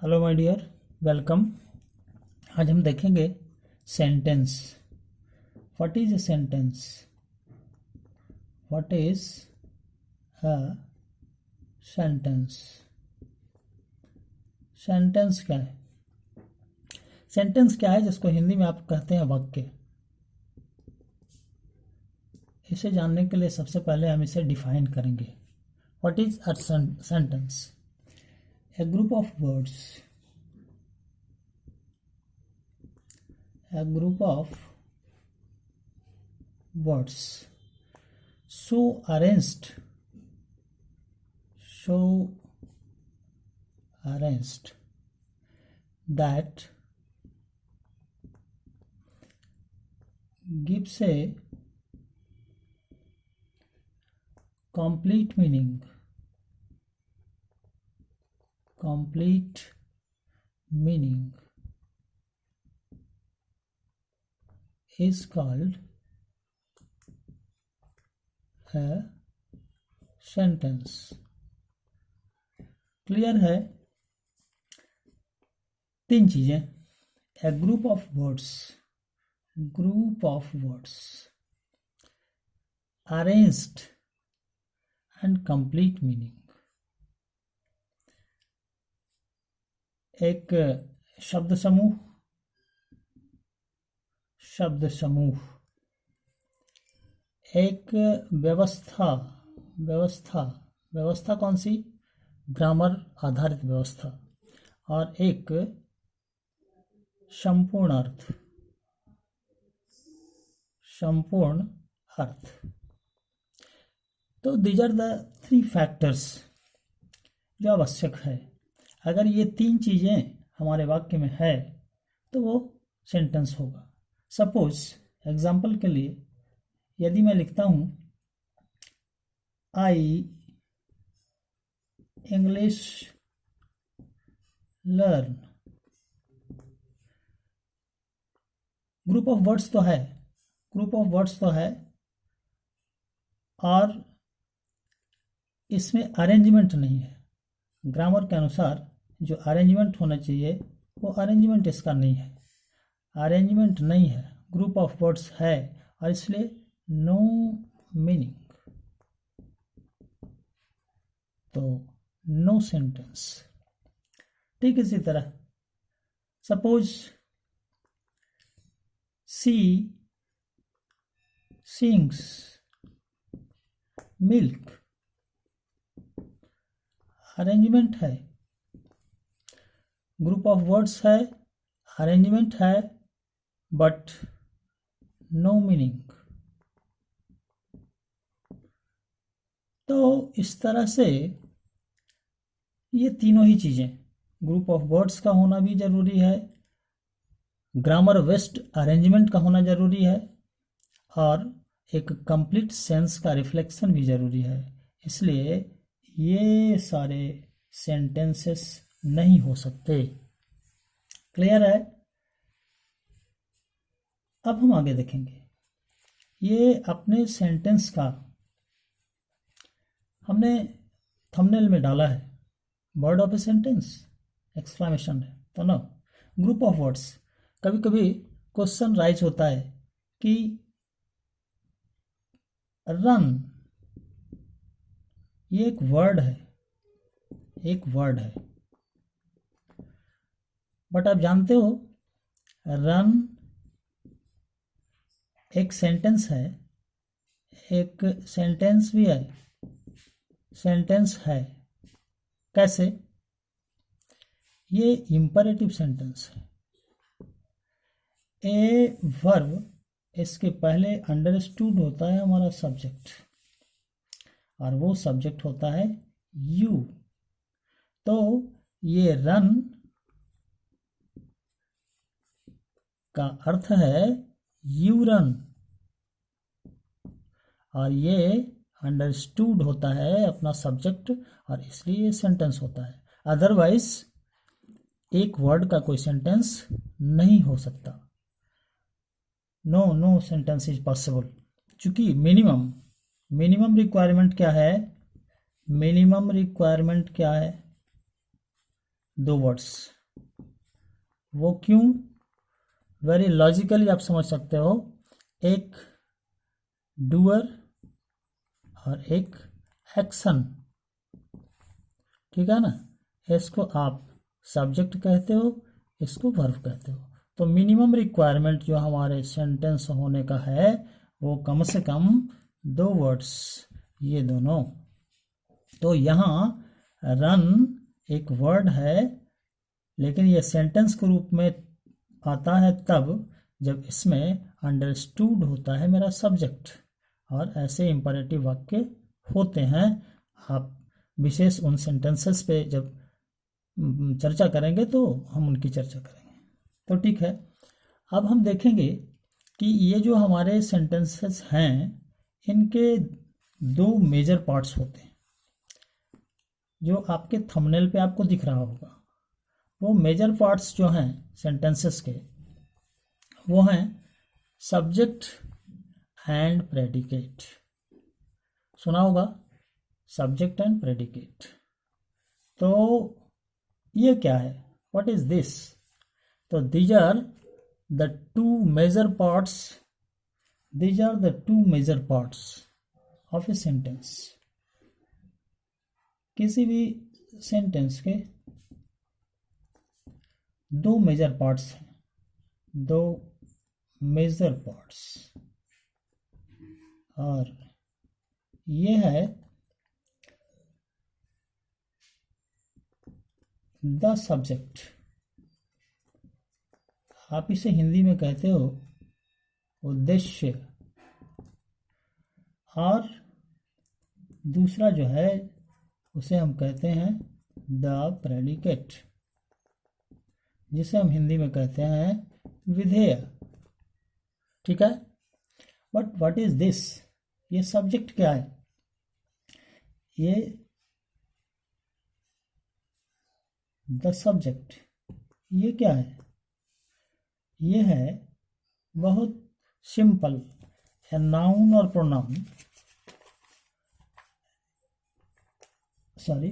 Hello my dear, welcome. आज हम देखेंगे sentence. What is a sentence? What is a sentence? Sentence क्या है? सेंटेंस क्या है जिसको हिंदी में आप कहते हैं वाक्य। इसे जानने के लिए सबसे पहले हम इसे डिफाइन करेंगे। What is a sentence? A group of words, a group of words so arranged, so arranged that gives a complete meaning, complete meaning is called a sentence. Clear है? तीन चीजें, a group of words, group of words, arranged and complete meaning. एक शब्द समूह, शब्द समूह, एक व्यवस्था, व्यवस्था, व्यवस्था कौन सी? ग्रामर आधारित व्यवस्था, और एक संपूर्ण अर्थ, संपूर्ण अर्थ। तो these are the three factors जो आवश्यक है। अगर ये तीन चीजें हमारे वाक्य में है तो वो सेंटेंस होगा। सपोज एग्जाम्पल के लिए यदि मैं लिखता हूं I English learn, group of words तो है, ग्रुप ऑफ वर्ड्स तो है, और इसमें अरेंजमेंट नहीं है। ग्रामर के अनुसार जो अरेंजमेंट होना चाहिए वो अरेंजमेंट इसका नहीं है, अरेंजमेंट नहीं है, ग्रुप ऑफ वर्ड्स है, और इसलिए नो मीनिंग, तो नो सेंटेंस। ठीक इसी तरह suppose she sings milk, arrangement है, ग्रुप ऑफ वर्ड्स है, अरेंजमेंट है, बट नो मीनिंग। तो इस तरह से ये तीनों ही चीजें, ग्रुप ऑफ वर्ड्स का होना भी जरूरी है, ग्रामर वेस्ट अरेंजमेंट का होना जरूरी है, और एक कंप्लीट सेंस का रिफ्लेक्शन भी जरूरी है। इसलिए ये सारे सेंटेंसेस नहीं हो सकते। क्लियर है? अब हम आगे देखेंगे। ये अपने सेंटेंस का हमने थंबनेल में डाला है, word of a sentence exclamation है, तो ना ग्रुप ऑफ वर्ड्स। कभी कभी क्वेश्चन राइज होता है कि रन, ये एक वर्ड है, एक वर्ड है, बट आप जानते हो रन एक सेंटेंस है, एक सेंटेंस भी है, सेंटेंस है। कैसे? ये इंपरेटिव सेंटेंस है। ए वर्ब, इसके पहले अंडरस्टूड होता है हमारा सब्जेक्ट, और वो सब्जेक्ट होता है यू। तो ये रन का अर्थ है यू रन, और ये अंडरस्टूड होता है अपना सब्जेक्ट, और इसलिए सेंटेंस होता है। अदरवाइज एक वर्ड का कोई सेंटेंस नहीं हो सकता। नो सेंटेंस इज पॉसिबल, क्योंकि मिनिमम रिक्वायरमेंट क्या है? मिनिमम रिक्वायरमेंट क्या है? दो वर्ड्स। वो क्यों? वेरी लॉजिकली आप समझ सकते हो, एक डूअर और एक एक्शन, ठीक है ना। इसको आप सब्जेक्ट कहते हो, इसको वर्ब कहते हो। तो मिनिमम रिक्वायरमेंट जो हमारे सेंटेंस होने का है वो कम से कम दो वर्ड्स, ये दोनों। तो यहाँ रन एक वर्ड है, लेकिन ये सेंटेंस के रूप में आता है तब जब इसमें अंडरस्टूड होता है मेरा सब्जेक्ट, और ऐसे इंपरेटिव वाक्य होते हैं। आप विशेष उन सेंटेंसेस पे जब चर्चा करेंगे तो हम उनकी चर्चा करेंगे। तो ठीक है, अब हम देखेंगे कि ये जो हमारे सेंटेंसेस हैं इनके दो मेजर पार्ट्स होते हैं, जो आपके थंबनेल पे आपको दिख रहा होगा। वो मेजर पार्ट्स जो हैं सेंटेंसेस के, वो हैं सब्जेक्ट एंड प्रेडिकेट। सुना होगा, सब्जेक्ट एंड प्रेडिकेट। तो ये क्या है? What is this? तो these are the two major parts, these are the two major parts of a sentence. किसी भी सेंटेंस के दो मेजर पार्ट्स हैं, दो मेजर पार्ट्स, और ये है द सब्जेक्ट। आप इसे हिंदी में कहते हो उद्देश्य, और दूसरा जो है उसे हम कहते हैं द प्रेडिकेट, जिसे हम हिंदी में कहते हैं विधेय। ठीक है, बट व्हाट इज दिस? ये सब्जेक्ट क्या है? ये द सब्जेक्ट, ये क्या है? ये है बहुत सिंपल, है नाउन और प्रोनाउन, सॉरी,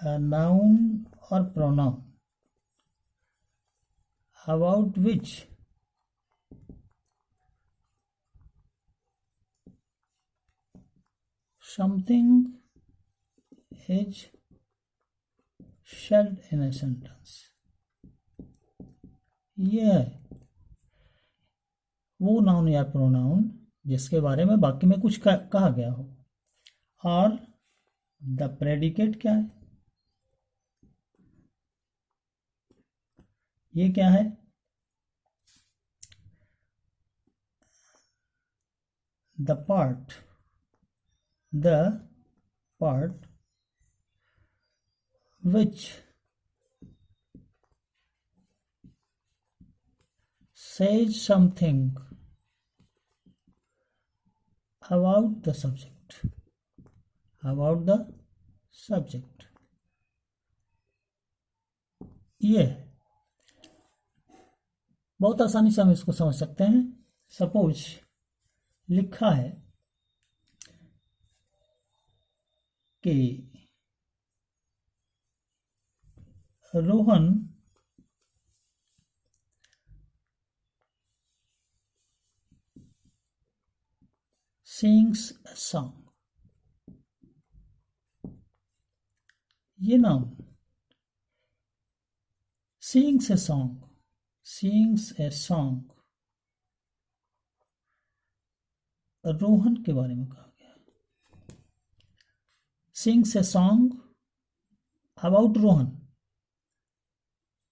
नाउन और pronoun about which something is said in a sentence। ये है वो नाउन या प्रोनाउन जिसके बारे में वाक्य में कुछ कहा गया हो। और द प्रेडिकेट क्या है? ये क्या है? The part which says something about the subject, about the subject। ये है, बहुत आसानी से हम इसको समझ सकते हैं। सपोज लिखा है कि रोहन sings a song। ये noun, sings a song, sings a song Rohan के बारे में कहा गया है। sings a song about Rohan.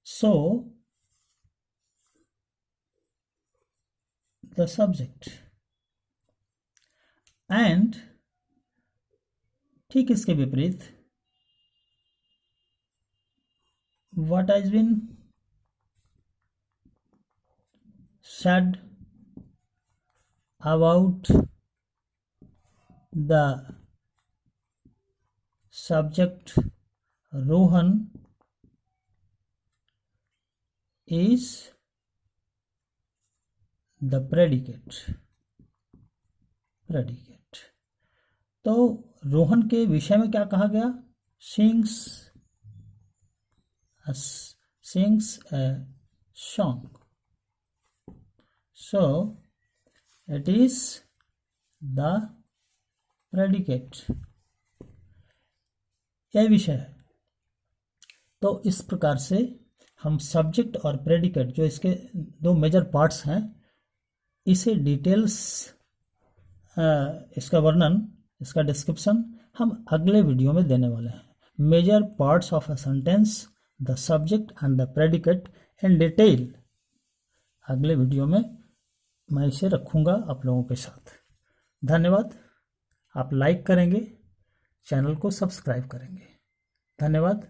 So the subject, and ठीक इसके विपरीत what has been said about the subject Rohan is the predicate। तो रोहन के विषय में क्या कहा गया? sings a song. So it is the predicate. यह विषय है। तो इस प्रकार से हम सब्जेक्ट और प्रेडिकेट, जो इसके दो मेजर पार्ट्स हैं, इसे डिटेल्स, इसका वर्णन, इसका डिस्क्रिप्शन हम अगले वीडियो में देने वाले हैं। Major parts of a sentence, the subject and the predicate in detail. अगले वीडियो में मैं इसे रखूँगा आप लोगों के साथ। धन्यवाद। आप लाइक करेंगे, चैनल को सब्सक्राइब करेंगे। धन्यवाद।